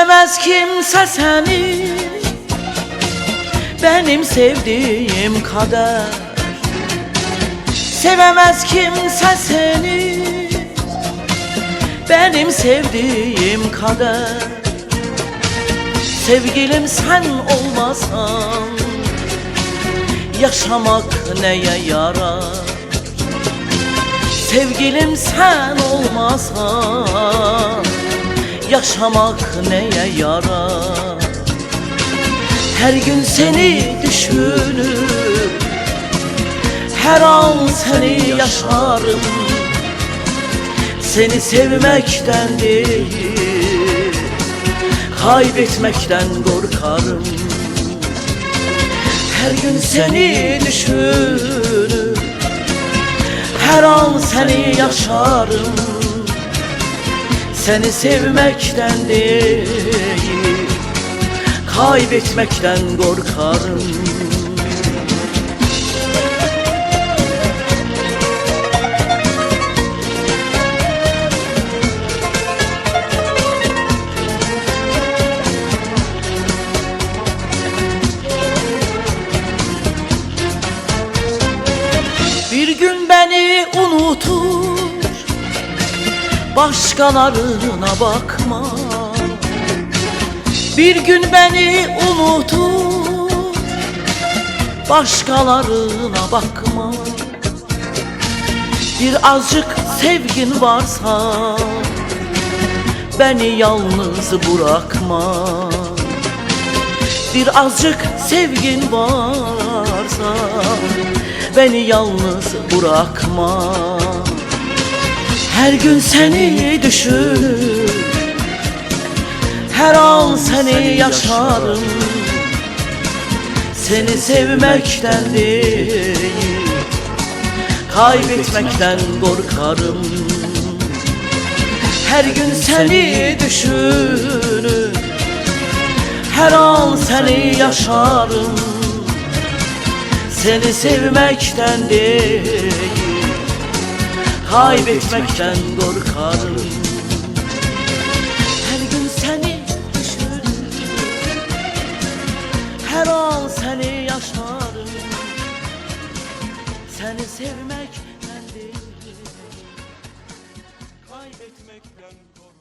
Sevemez kimse seni benim sevdiğim kadar. Sevemez kimse seni benim sevdiğim kadar. Sevgilim sen olmasan yaşamak neye yarar? Sevgilim sen olmasan yaşamak neye yarar? Her gün seni düşünür, her an seni yaşarım. Seni sevmekten değil, kaybetmekten korkarım. Her gün seni düşünür, her an seni yaşarım. Seni sevmekten değil, kaybetmekten korkarım. Bir gün beni unutur, başkalarına bakma. Bir gün beni unutur, başkalarına bakma. Birazcık sevgin varsa beni yalnız bırakma. Birazcık sevgin varsa beni yalnız bırakma. Her gün seni düşünür, her an seni yaşarım. Seni sevmekten değil, kaybetmekten korkarım. Her gün seni düşünür, her an seni yaşarım. Seni sevmekten değil, kaybetmekten korkarım. Her gün seni düşünür, her an seni yaşarım. Seni sevmekten değil, kaybetmekten korkarım.